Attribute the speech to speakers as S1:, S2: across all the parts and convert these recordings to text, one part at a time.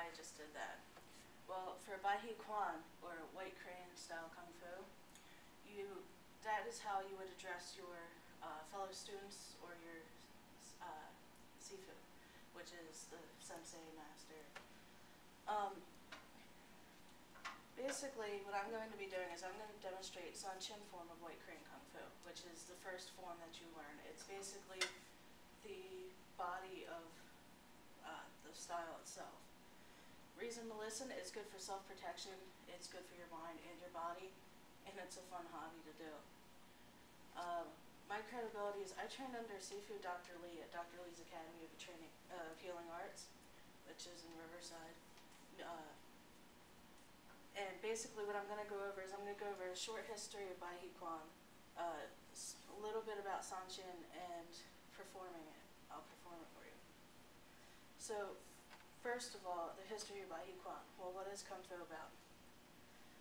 S1: why I just did that. Well, for Bai He Quan, or White Crane style Kung Fu, that is how you would address your fellow students or your Sifu, which is the sensei master. Basically, what I'm going to be doing is I'm going to demonstrate Sun Chin form of White Crane Kung Fu, which is the first form that you learn. It's basically the body of the style itself. Reason to listen is good for self-protection, it's good for your mind and your body, and it's a fun hobby to do. My credibility is I trained under Sifu Dr. Lee at Dr. Lee's Academy of Healing Arts, which is in Riverside. And basically what I'm going to go over is I'm going to go over a short history of Bai He Quan, a little bit about San Chin, and performing it. I'll perform it for you. So, first of all, the history of Bai He Quan. Well, what is Kung Fu about?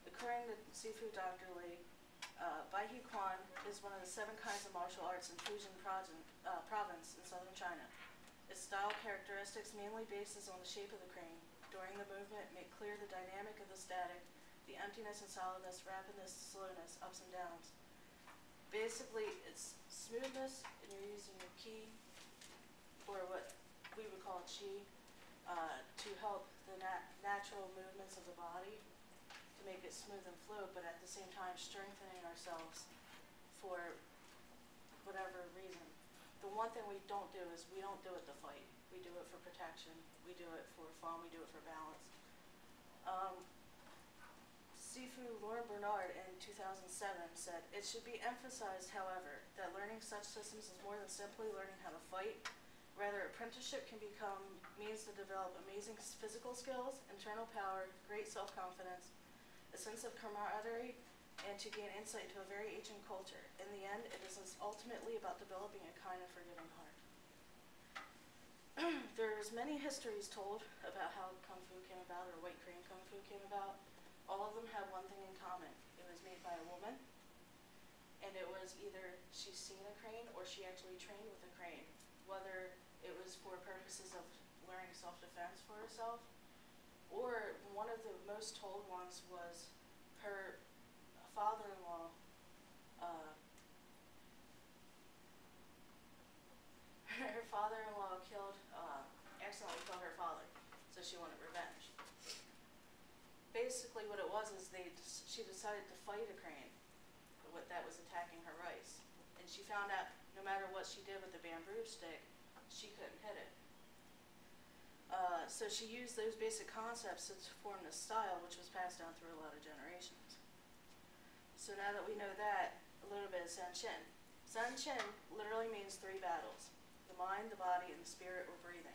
S1: According to Sifu Dr. Lee, Bai He Quan is one of the 7 kinds of martial arts in Fujian province in southern China. Its style characteristics mainly bases on the shape of the crane. During the movement, make clear the dynamic of the static, the emptiness and solidness, rapidness, slowness, ups and downs. Basically, it's smoothness, and you're using your ki, or what we would call qi, to help the natural movements of the body, to make it smooth and fluid, but at the same time strengthening ourselves for whatever reason. The one thing we don't do is we don't do it to fight. We do it for protection. We do it for fun. We do it for balance. Sifu Laurent Bernard in 2007 said, "It should be emphasized, however, that learning such systems is more than simply learning how to fight. Rather, apprenticeship can become means to develop amazing physical skills, internal power, great self-confidence, a sense of camaraderie, and to gain insight into a very ancient culture. In the end, it is ultimately about developing a kind and forgiving heart." There's many histories told about how Kung Fu came about, or White Crane Kung Fu came about. All of them have one thing in common. It was made by a woman, and it was either she's seen a crane or she actually trained with a crane, whether it was for purposes of learning self-defense for herself, or one of the most told ones was her father-in-law accidentally killed her father, so she wanted revenge. Basically what it was is she decided to fight a crane that was attacking her rice, and she found out no matter what she did with the bamboo stick, she couldn't hit it. So she used those basic concepts to form this style, which was passed down through a lot of generations. So now that we know that, a little bit of San Chin. San Chin literally means 3 battles: the mind, the body, and the spirit or breathing.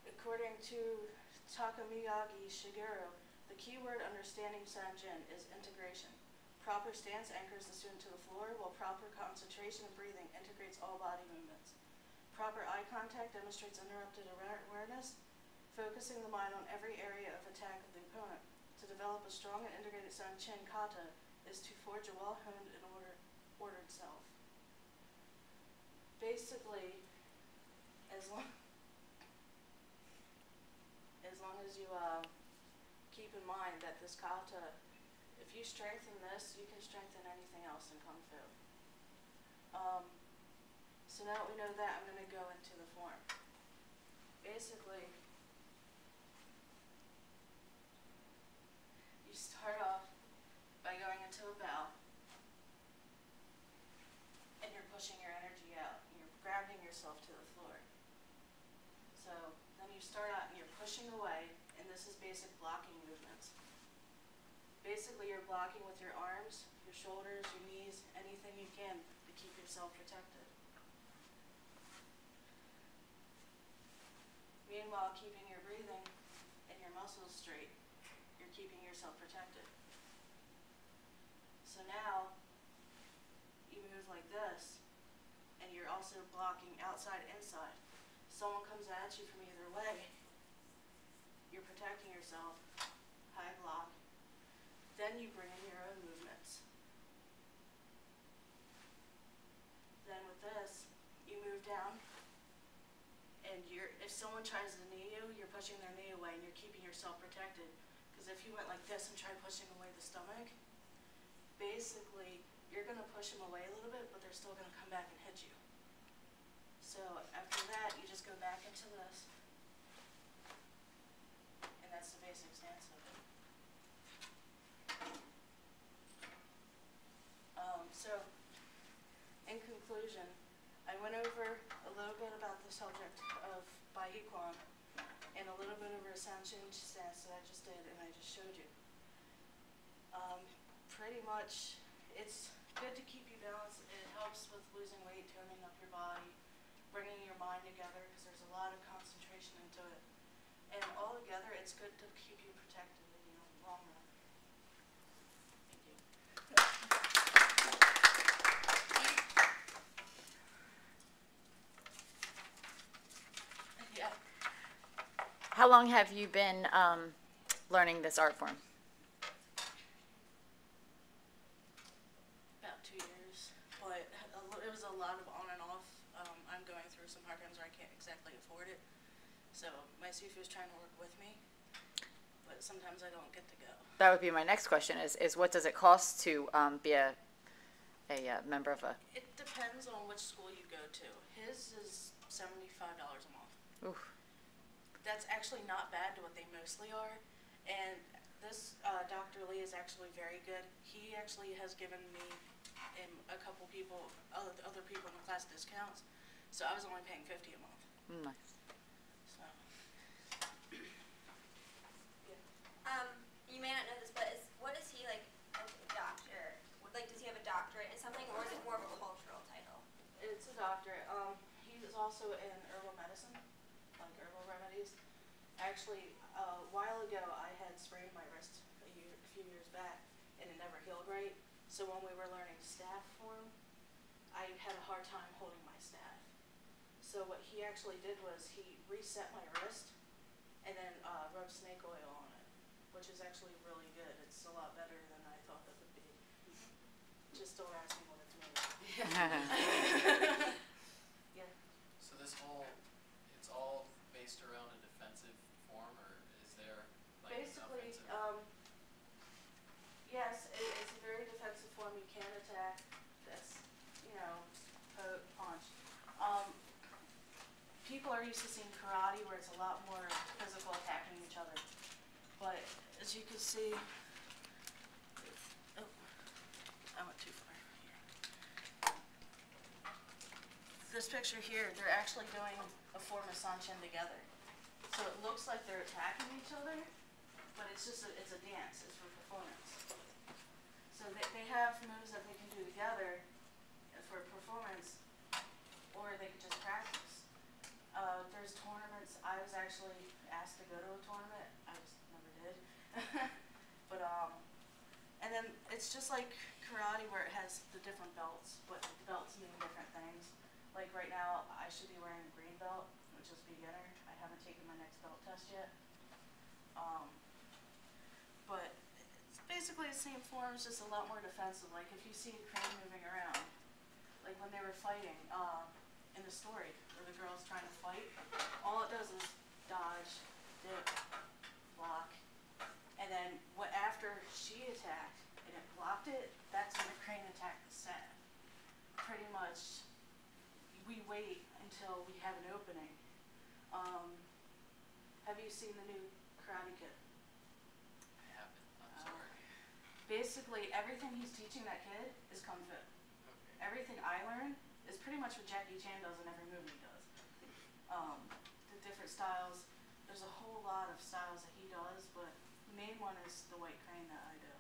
S1: According to Takamiyagi Shigeru, the key word understanding San Chin is integration. Proper stance anchors the student to the floor, while proper concentration and breathing integrates all body movements. Proper eye contact demonstrates uninterrupted awareness, focusing the mind on every area of attack of the opponent. To develop a strong and integrated San Chin kata is to forge a well-honed and ordered self. Basically, as long as you keep in mind that this kata, if you strengthen this, you can strengthen anything else in Kung Fu. So now that we know that, I'm going to go into the form. Basically, you start off by going into a bow, and you're pushing your energy out. You're grounding yourself to the floor. So then you start out and you're pushing away, and this is basic blocking movements. Basically, you're blocking with your arms, your shoulders, your knees, anything you can to keep yourself protected. Meanwhile, keeping your breathing and your muscles straight, you're keeping yourself protected. So now, you move like this, and you're also blocking outside, inside. Someone comes at you from either way, you're protecting yourself, high block. Then you bring in your own movements. Then with this, you move down, and and if someone tries to knee you, you're pushing their knee away and you're keeping yourself protected. Because if you went like this and tried pushing away the stomach, basically you're going to push them away a little bit, but they're still going to come back and hit you. So after that, you just go back into this, and that's the basic stance of it. So in conclusion, I went over a little bit about the subject of Baihiquan and a little bit over a sound change stance that I just did and I just showed you. Pretty much, it's good to keep you balanced. It helps with losing weight, toning up your body, bringing your mind together, because there's a lot of concentration into it. And all together, it's good to keep you protected in the long run. Thank you. Yeah.
S2: How long have you been learning this art form?
S1: About 2 years, but it was a lot of on and off. I'm going through some hard times where I can't exactly afford it, so my Sifu is trying to work with me, but sometimes I don't get to go.
S2: That would be my next question, is what does it cost to be a member of a...
S1: It depends on which school you go to. His is $75 a month.
S2: Oof.
S1: That's actually not bad to what they mostly are, and this Dr. Lee is actually very good. He actually has given me and a couple people, other people in the class discounts, so I was only paying $50 a month.
S2: Nice.
S1: So.
S3: Yeah. You may not know this, but what is he, like, a doctor? Like, does he have a doctorate in something, or is it more of a cultural title?
S1: It's a doctorate. He is also in herbal medicine, like herbal remedies. Actually, a while ago, I had sprained my wrist a few years back, and it never healed right. So when we were learning staff form, I had a hard time holding my staff. So what he actually did was he reset my wrist and then rubbed snake oil on it, which is actually really good. It's a lot better than I thought it would be. Just don't ask me what it's made of. Yeah.
S4: So it's all based around a defensive form, or is there like
S1: Basically,
S4: offensive?
S1: Yes, it's a very defensive form. You can attack. That's, poke, punch. People are used to seeing karate where it's a lot more physical, attacking each other. But as you can see, oh, I went too far here. This picture here, they're actually doing a form of sanchin together. So it looks like they're attacking each other, but it's just it's a dance. It's for performance. So they have moves that they can do together for performance, or they could just practice. There's tournaments. I was actually asked to go to a tournament. I just never did. But and then it's just like karate where it has the different belts, but the belts mean different things. Like right now, I should be wearing a green belt, which is beginner. I haven't taken my next belt test yet. But it's basically the same form, it's just a lot more defensive. Like if you see a crane moving around, like when they were fighting in the story where the girl's trying to fight, all it does is dodge, dip, block, and then after she attacked and it blocked it, that's when the crane attacked the set. Pretty much, we wait until we have an opening. Have you seen the new Karate Kid?
S4: I haven't. I'm sorry.
S1: Basically, everything he's teaching that kid is Kung Fu.
S4: Okay.
S1: Everything I learn is pretty much what Jackie Chan does in every movie he does. The different styles, there's a whole lot of styles that he does, but the main one is the white crane that I do.